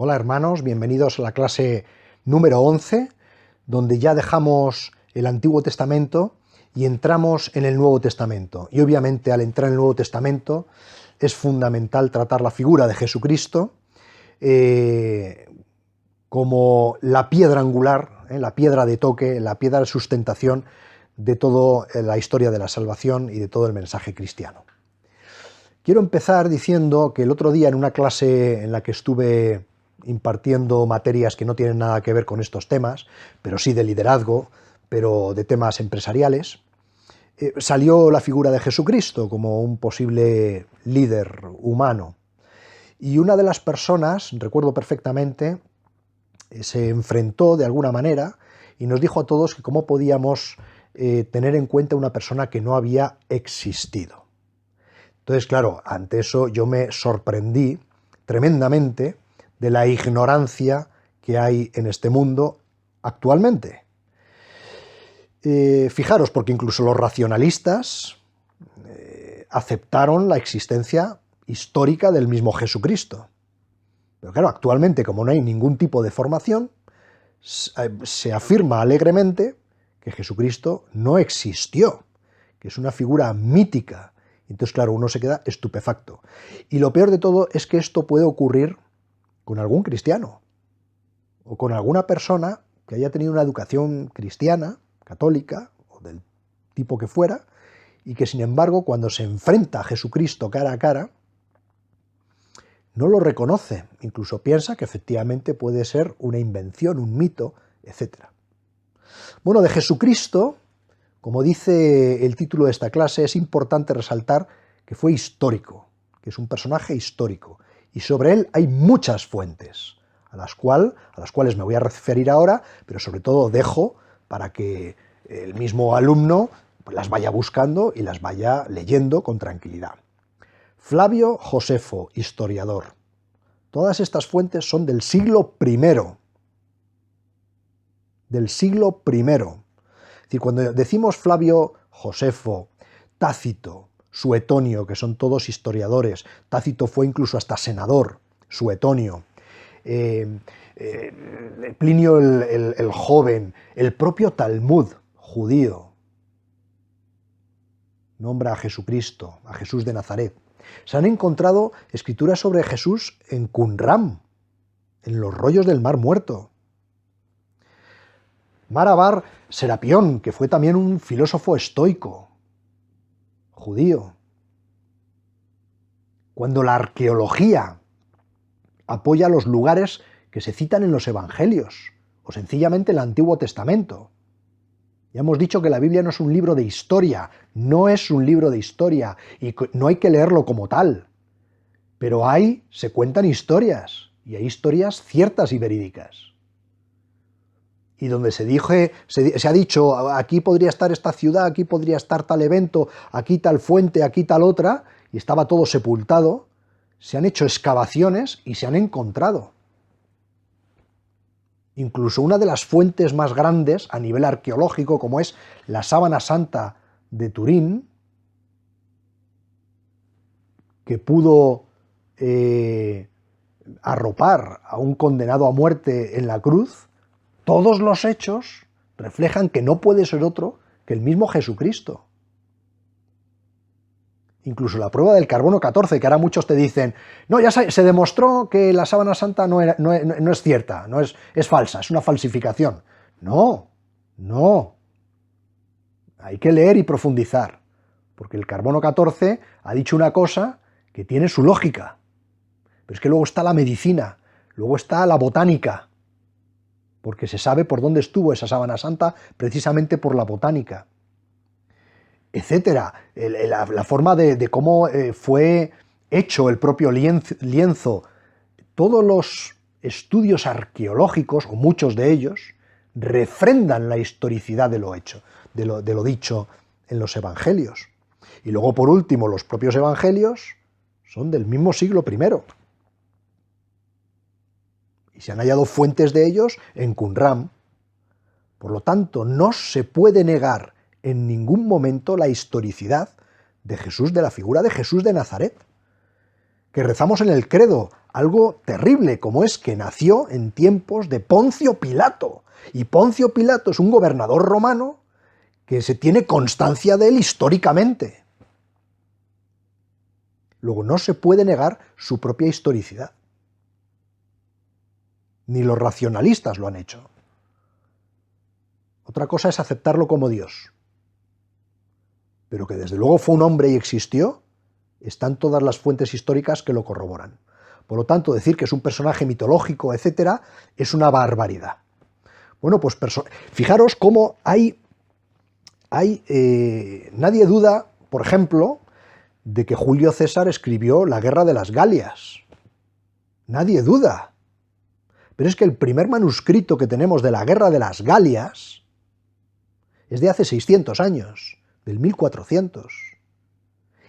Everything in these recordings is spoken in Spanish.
Hola hermanos, bienvenidos a la clase número 11, donde ya dejamos el Antiguo Testamento y entramos en el Nuevo Testamento. Y obviamente al entrar en el Nuevo Testamento es fundamental tratar la figura de Jesucristo como la piedra angular, la piedra de toque, la piedra de sustentación de toda la historia de la salvación y de todo el mensaje cristiano. Quiero empezar diciendo que el otro día en una clase en la que estuve impartiendo materias que no tienen nada que ver con estos temas, pero sí de liderazgo, pero de temas empresariales, salió la figura de Jesucristo como un posible líder humano. Y una de las personas, recuerdo perfectamente, se enfrentó de alguna manera y nos dijo a todos que cómo podíamos tener en cuenta una persona que no había existido. Entonces, claro, ante eso yo me sorprendí tremendamente de la ignorancia que hay en este mundo actualmente. Fijaros, porque incluso los racionalistas aceptaron la existencia histórica del mismo Jesucristo. Pero claro, actualmente, como no hay ningún tipo de formación, se afirma alegremente que Jesucristo no existió, que es una figura mítica. Entonces, claro, uno se queda estupefacto. Y lo peor de todo es que esto puede ocurrir con algún cristiano o con alguna persona que haya tenido una educación cristiana, católica o del tipo que fuera, y que sin embargo cuando se enfrenta a Jesucristo cara a cara no lo reconoce, incluso piensa que efectivamente puede ser una invención, un mito, etc. Bueno, de Jesucristo, como dice el título de esta clase, es importante resaltar que fue histórico, que es un personaje histórico, y sobre él hay muchas fuentes, a las cuales me voy a referir ahora, pero sobre todo dejo para que el mismo alumno las vaya buscando y las vaya leyendo con tranquilidad. Flavio Josefo, historiador. Todas estas fuentes son del siglo I. Del siglo I. Es decir, cuando decimos Flavio Josefo, Tácito, Suetonio, que son todos historiadores, Tácito fue incluso hasta senador, Suetonio, Plinio el Joven, el propio Talmud judío, nombra a Jesucristo, a Jesús de Nazaret. Se han encontrado escrituras sobre Jesús en Qumran, en los rollos del Mar Muerto. Marabar Serapión, que fue también un filósofo estoico, judío. Cuando la arqueología apoya los lugares que se citan en los evangelios, o sencillamente en el Antiguo Testamento. Ya hemos dicho que la Biblia no es un libro de historia, no es un libro de historia, y no hay que leerlo como tal. Pero se cuentan historias, y hay historias ciertas y verídicas. Y donde se ha dicho, aquí podría estar esta ciudad, aquí podría estar tal evento, aquí tal fuente, aquí tal otra, y estaba todo sepultado, se han hecho excavaciones y se han encontrado. Incluso una de las fuentes más grandes a nivel arqueológico, como es la Sábana Santa de Turín, que pudo arropar a un condenado a muerte en la cruz, todos los hechos reflejan que no puede ser otro que el mismo Jesucristo. Incluso la prueba del carbono 14, que ahora muchos te dicen, no, ya se demostró que la sábana santa no es cierta, es falsa, es una falsificación. No, no. Hay que leer y profundizar, porque el carbono 14 ha dicho una cosa que tiene su lógica. Pero es que luego está la medicina, luego está la botánica, porque se sabe por dónde estuvo esa sábana santa precisamente por la botánica, etcétera. La forma de cómo fue hecho el propio lienzo. Todos los estudios arqueológicos, o muchos de ellos, refrendan la historicidad de lo hecho, de lo dicho en los evangelios. Y luego, por último, los propios evangelios son del mismo siglo I. Y se han hallado fuentes de ellos en Qumran. Por lo tanto, no se puede negar en ningún momento la historicidad de Jesús, de la figura de Jesús de Nazaret, que rezamos en el credo, algo terrible, como es que nació en tiempos de Poncio Pilato, y Poncio Pilato es un gobernador romano que se tiene constancia de él históricamente. Luego, no se puede negar su propia historicidad. Ni los racionalistas lo han hecho. Otra cosa es aceptarlo como Dios. Pero que desde luego fue un hombre y existió, están todas las fuentes históricas que lo corroboran. Por lo tanto, decir que es un personaje mitológico, etcétera, es una barbaridad. Bueno, pues fijaros cómo nadie duda, por ejemplo, de que Julio César escribió La Guerra de las Galias. Nadie duda. Pero es que el primer manuscrito que tenemos de la Guerra de las Galias es de hace 600 años, del 1400.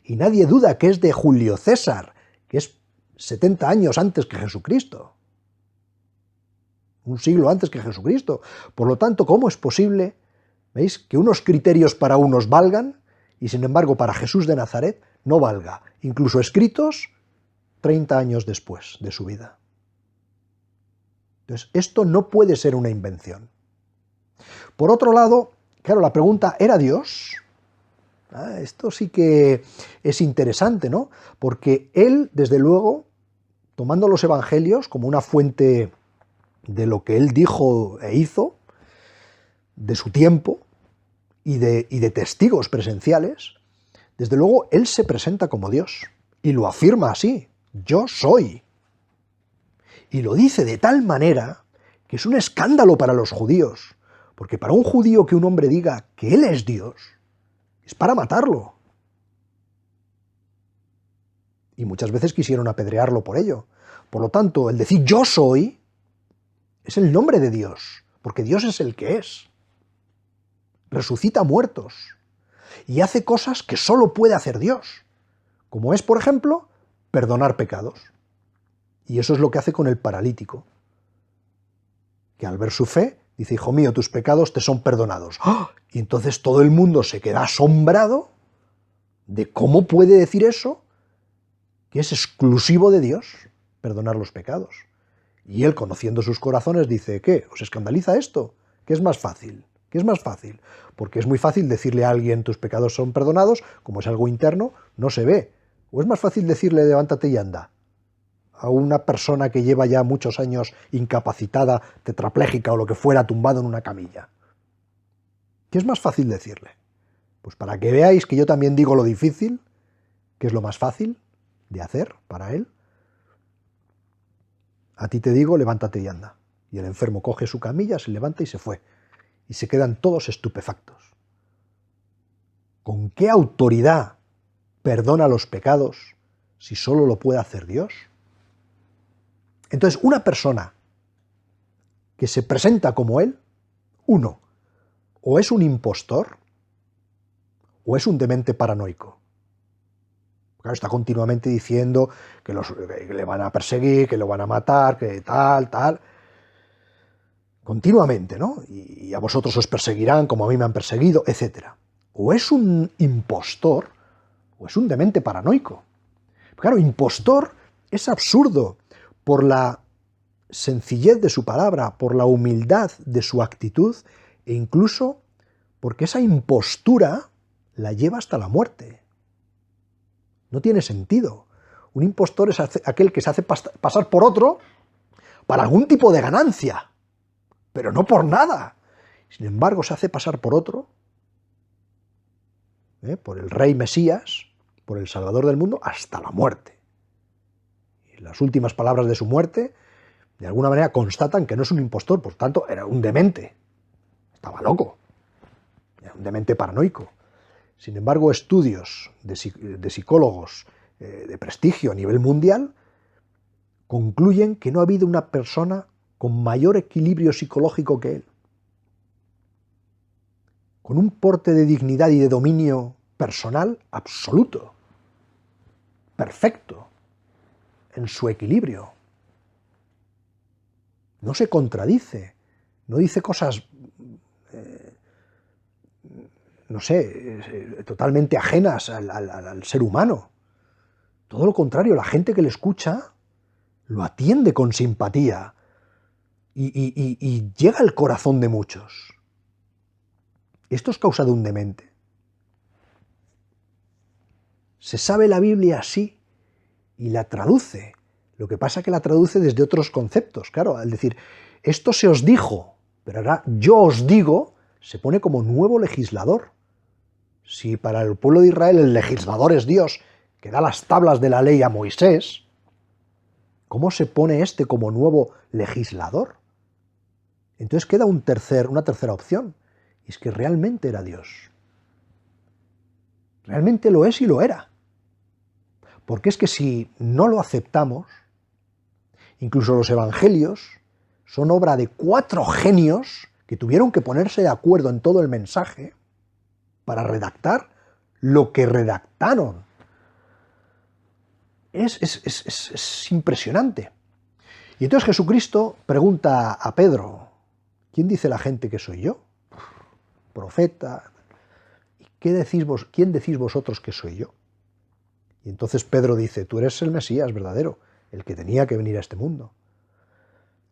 Y nadie duda que es de Julio César, que es 70 años antes que Jesucristo. Un siglo antes que Jesucristo. Por lo tanto, ¿cómo es posible, veis, que unos criterios para unos valgan y sin embargo para Jesús de Nazaret no valga, incluso escritos 30 años después de su vida? Entonces, esto no puede ser una invención. Por otro lado, claro, la pregunta, ¿era Dios? Esto sí que es interesante, ¿no? Porque él, desde luego, tomando los evangelios como una fuente de lo que él dijo e hizo, de su tiempo y de testigos presenciales, desde luego él se presenta como Dios y lo afirma así: yo soy. Y lo dice de tal manera que es un escándalo para los judíos, porque para un judío que un hombre diga que él es Dios, es para matarlo. Y muchas veces quisieron apedrearlo por ello. Por lo tanto, el decir yo soy es el nombre de Dios, porque Dios es el que es. Resucita muertos y hace cosas que solo puede hacer Dios, como es, por ejemplo, perdonar pecados. Y eso es lo que hace con el paralítico, que al ver su fe dice: hijo mío, tus pecados te son perdonados. ¡Oh! Y entonces todo el mundo se queda asombrado de cómo puede decir eso, que es exclusivo de Dios, perdonar los pecados. Y él, conociendo sus corazones, dice: ¿qué? ¿Os escandaliza esto? ¿Qué es más fácil? ¿Qué es más fácil? Porque es muy fácil decirle a alguien tus pecados son perdonados, como es algo interno, no se ve. O es más fácil decirle levántate y anda a una persona que lleva ya muchos años incapacitada, tetrapléjica o lo que fuera, tumbado en una camilla. ¿Qué es más fácil decirle? Pues para que veáis que yo también digo lo difícil, que es lo más fácil de hacer para él, a ti te digo, levántate y anda. Y el enfermo coge su camilla, se levanta y se fue. Y se quedan todos estupefactos. ¿Con qué autoridad perdona los pecados si solo lo puede hacer Dios? Entonces, una persona que se presenta como él, uno, o es un impostor, o es un demente paranoico. Claro, está continuamente diciendo que le van a perseguir, que lo van a matar, que tal. Continuamente, ¿no? Y a vosotros os perseguirán como a mí me han perseguido, etc. O es un impostor, o es un demente paranoico. Claro, impostor es absurdo por la sencillez de su palabra, por la humildad de su actitud, e incluso porque esa impostura la lleva hasta la muerte. No tiene sentido. Un impostor es aquel que se hace pasar por otro para algún tipo de ganancia, pero no por nada. Sin embargo, se hace pasar por otro, por el rey Mesías, por el Salvador del mundo, hasta la muerte. Y las últimas palabras de su muerte, de alguna manera, constatan que no es un impostor, por tanto, era un demente. Estaba loco. Era un demente paranoico. Sin embargo, estudios de psicólogos de prestigio a nivel mundial concluyen que no ha habido una persona con mayor equilibrio psicológico que él, con un porte de dignidad y de dominio personal absoluto, perfecto, en su equilibrio. No se contradice, no dice cosas, no sé, totalmente ajenas al ser humano. Todo lo contrario, la gente que le escucha lo atiende con simpatía y llega al corazón de muchos. Esto es causa de un demente. Se sabe la Biblia así y la traduce. Lo que pasa es que la traduce desde otros conceptos, claro, al decir, esto se os dijo, pero ahora yo os digo, se pone como nuevo legislador. Si para el pueblo de Israel el legislador es Dios, que da las tablas de la ley a Moisés, ¿cómo se pone este como nuevo legislador? Entonces queda una tercera opción, y es que realmente era Dios. Realmente lo es y lo era. Porque es que si no lo aceptamos, incluso los evangelios son obra de 4 genios que tuvieron que ponerse de acuerdo en todo el mensaje para redactar lo que redactaron. Es impresionante. Y entonces Jesucristo pregunta a Pedro, ¿quién dice la gente que soy yo? Profeta. ¿Quién decís vosotros que soy yo? Y entonces Pedro dice, tú eres el Mesías verdadero, el que tenía que venir a este mundo.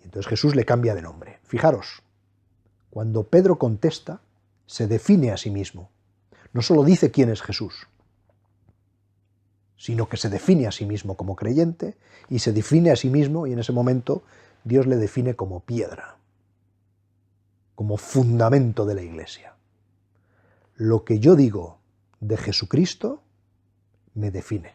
Y entonces Jesús le cambia de nombre. Fijaros, cuando Pedro contesta, se define a sí mismo. No solo dice quién es Jesús, sino que se define a sí mismo como creyente y se define a sí mismo, y en ese momento Dios le define como piedra, como fundamento de la Iglesia. Lo que yo digo de Jesucristo me define.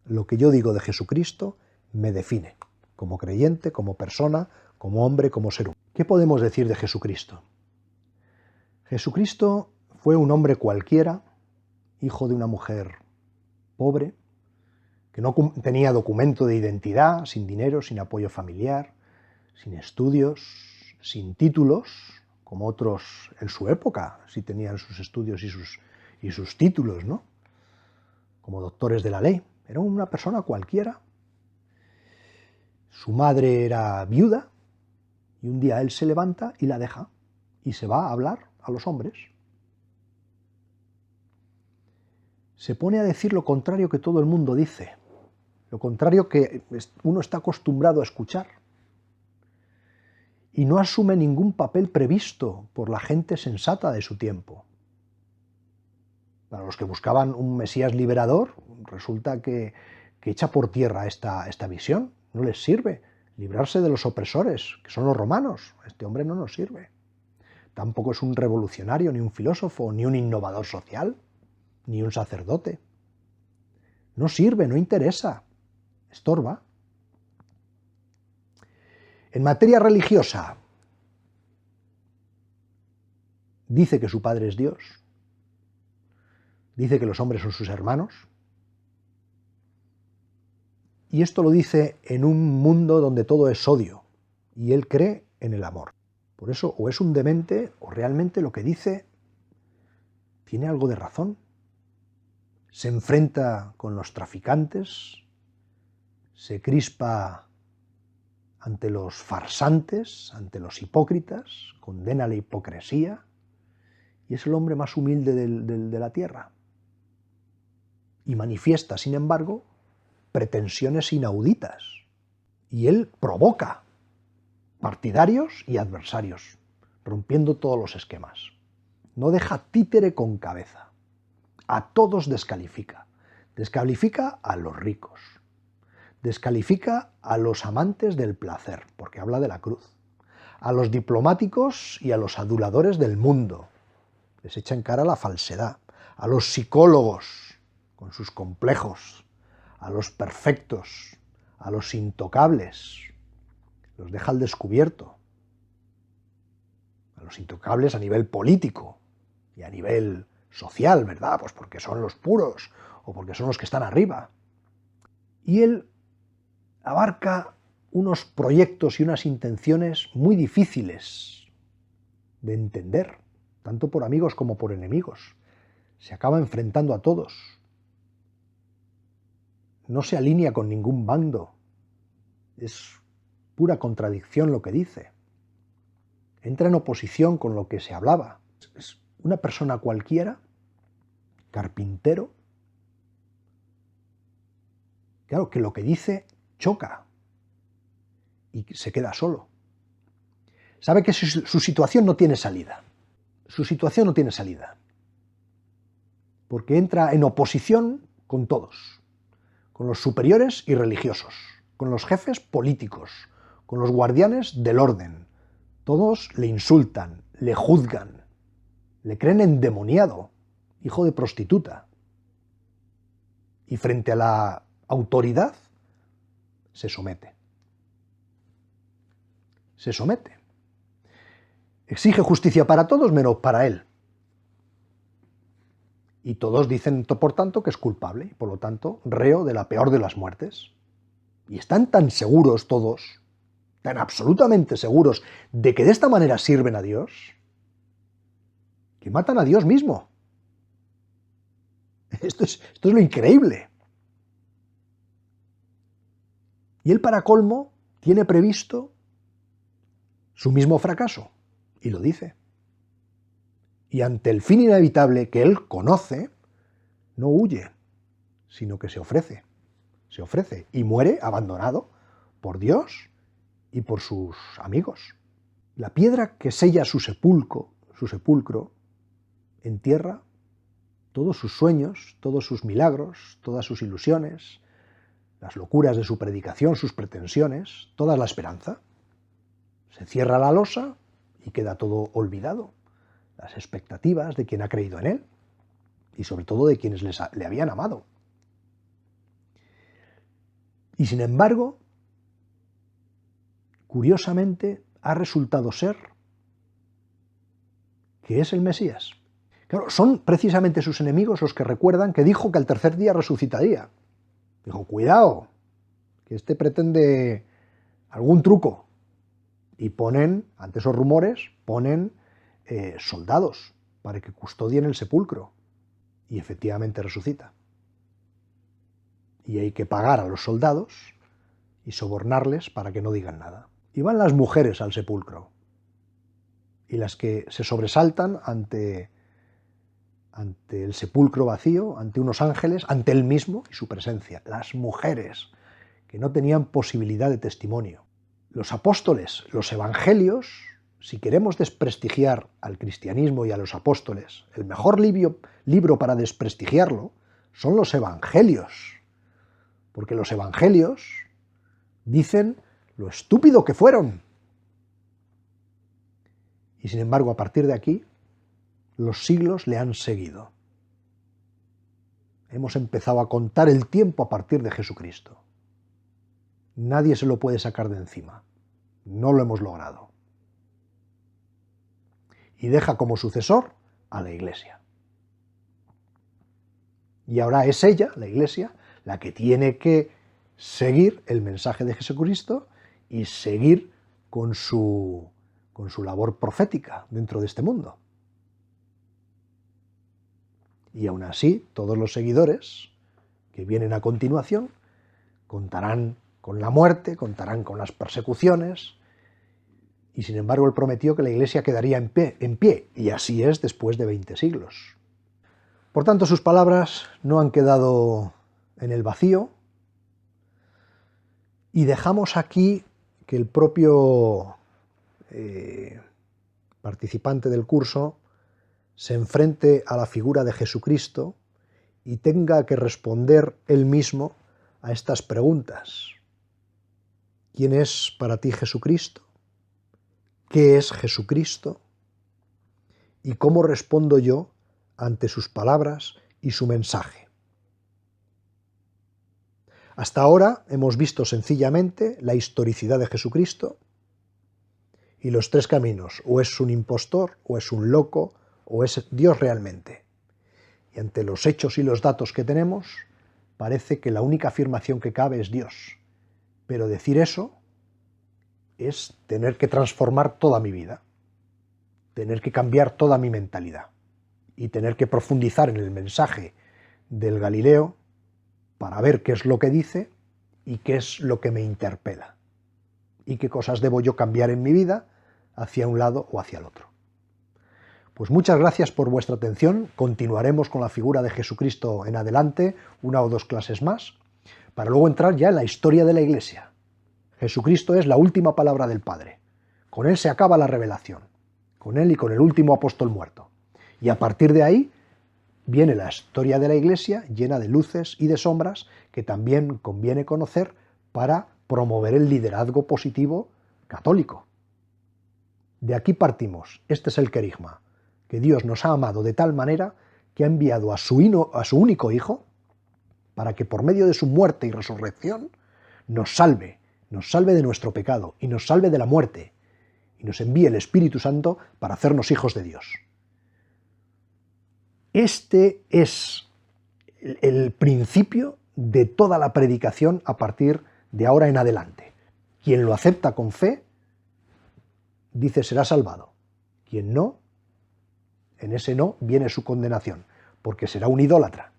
Lo que yo digo de Jesucristo me define, como creyente, como persona, como hombre, como ser humano. ¿Qué podemos decir de Jesucristo? Jesucristo fue un hombre cualquiera, hijo de una mujer pobre, que no tenía documento de identidad, sin dinero, sin apoyo familiar, sin estudios, sin títulos, como otros en su época sí tenían sus estudios y sus títulos, ¿no? Como doctores de la ley. Era una persona cualquiera. Su madre era viuda y un día él se levanta y la deja y se va a hablar a los hombres. Se pone a decir lo contrario que todo el mundo dice, lo contrario que uno está acostumbrado a escuchar. Y no asume ningún papel previsto por la gente sensata de su tiempo. Para los que buscaban un Mesías liberador, resulta que echa por tierra esta visión. No les sirve librarse de los opresores, que son los romanos. Este hombre no nos sirve. Tampoco es un revolucionario, ni un filósofo, ni un innovador social, ni un sacerdote. No sirve, no interesa, estorba. En materia religiosa, dice que su padre es Dios, dice que los hombres son sus hermanos, y esto lo dice en un mundo donde todo es odio, y él cree en el amor. Por eso, o es un demente, o realmente lo que dice tiene algo de razón. Se enfrenta con los traficantes, se crispa ante los farsantes, ante los hipócritas, condena la hipocresía, y es el hombre más humilde de la tierra. Y manifiesta, sin embargo, pretensiones inauditas. Y él provoca partidarios y adversarios, rompiendo todos los esquemas. No deja títere con cabeza. A todos descalifica. Descalifica a los ricos. Descalifica a los amantes del placer, porque habla de la cruz. A los diplomáticos y a los aduladores del mundo. Les echa en cara la falsedad. A los psicólogos, con sus complejos. A los perfectos. A los intocables. Los deja al descubierto. A los intocables a nivel político y a nivel social, ¿verdad? Pues porque son los puros o porque son los que están arriba. Y él abarca unos proyectos y unas intenciones muy difíciles de entender, tanto por amigos como por enemigos. Se acaba enfrentando a todos. No se alinea con ningún bando. Es pura contradicción lo que dice. Entra en oposición con lo que se hablaba. Es una persona cualquiera, carpintero, Claro, que lo que dice choca y se queda solo. Sabe que su situación no tiene salida. Su situación no tiene salida. Porque entra en oposición con todos. Con los superiores y religiosos. Con los jefes políticos. Con los guardianes del orden. Todos le insultan, le juzgan. Le creen endemoniado. Hijo de prostituta. Y frente a la autoridad se somete. Se somete. Exige justicia para todos menos para él. Y todos dicen, por tanto, que es culpable y por lo tanto reo de la peor de las muertes. Y están tan seguros todos, tan absolutamente seguros de que de esta manera sirven a Dios, que matan a Dios mismo. Esto es lo increíble. Y él, para colmo, tiene previsto su mismo fracaso, y lo dice. Y ante el fin inevitable que él conoce, no huye, sino que se ofrece y muere abandonado por Dios y por sus amigos. La piedra que sella su sepulcro, entierra todos sus sueños, todos sus milagros, todas sus ilusiones, las locuras de su predicación, sus pretensiones, toda la esperanza. Se cierra la losa y queda todo olvidado. Las expectativas de quien ha creído en él y sobre todo de quienes le habían amado. Y sin embargo, curiosamente, ha resultado ser que es el Mesías. Claro, son precisamente sus enemigos los que recuerdan que dijo que al tercer día resucitaría. Dijo, cuidado, que este pretende algún truco. Y ponen, ante esos rumores, ponen soldados para que custodien el sepulcro. Y efectivamente resucita. Y hay que pagar a los soldados y sobornarles para que no digan nada. Y van las mujeres al sepulcro. Y las que se sobresaltan ante el sepulcro vacío, ante unos ángeles, ante él mismo y su presencia. Las mujeres, que no tenían posibilidad de testimonio. Los apóstoles, los evangelios, si queremos desprestigiar al cristianismo y a los apóstoles, el mejor libro para desprestigiarlo son los evangelios. Porque los evangelios dicen lo estúpido que fueron. Y sin embargo, a partir de aquí, los siglos le han seguido. Hemos empezado a contar el tiempo a partir de Jesucristo. Nadie se lo puede sacar de encima. No lo hemos logrado. Y deja como sucesor a la Iglesia. Y ahora es ella, la Iglesia, la que tiene que seguir el mensaje de Jesucristo y seguir con su labor profética dentro de este mundo. Y aún así, todos los seguidores que vienen a continuación contarán con la muerte, contarán con las persecuciones, y sin embargo él prometió que la Iglesia quedaría en pie, y así es después de 20 siglos. Por tanto, sus palabras no han quedado en el vacío, y dejamos aquí que el propio participante del curso se enfrente a la figura de Jesucristo y tenga que responder él mismo a estas preguntas. ¿Quién es para ti Jesucristo? ¿Qué es Jesucristo? ¿Y cómo respondo yo ante sus palabras y su mensaje? Hasta ahora hemos visto sencillamente la historicidad de Jesucristo y los tres caminos: o es un impostor, o es un loco, o es Dios realmente. Y ante los hechos y los datos que tenemos, parece que la única afirmación que cabe es Dios. Pero decir eso es tener que transformar toda mi vida, tener que cambiar toda mi mentalidad y tener que profundizar en el mensaje del Galileo para ver qué es lo que dice y qué es lo que me interpela y qué cosas debo yo cambiar en mi vida hacia un lado o hacia el otro. Pues muchas gracias por vuestra atención. Continuaremos con la figura de Jesucristo en adelante, una o dos clases más. para luego entrar ya en la historia de la Iglesia. Jesucristo es la última palabra del Padre. Con Él se acaba la revelación, con Él y con el último apóstol muerto. Y a partir de ahí viene la historia de la Iglesia llena de luces y de sombras que también conviene conocer para promover el liderazgo positivo católico. De aquí partimos, este es el querigma, que Dios nos ha amado de tal manera que ha enviado a su único Hijo para que por medio de su muerte y resurrección nos salve de nuestro pecado y nos salve de la muerte y nos envíe el Espíritu Santo para hacernos hijos de Dios. Este es el principio de toda la predicación a partir de ahora en adelante. Quien lo acepta con fe, dice será salvado. Quien no, en ese no viene su condenación, porque será un idólatra.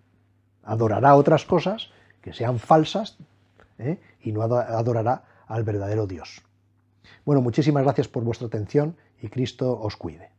Adorará otras cosas que sean falsas, y no adorará al verdadero Dios. Bueno, muchísimas gracias por vuestra atención y Cristo os cuide.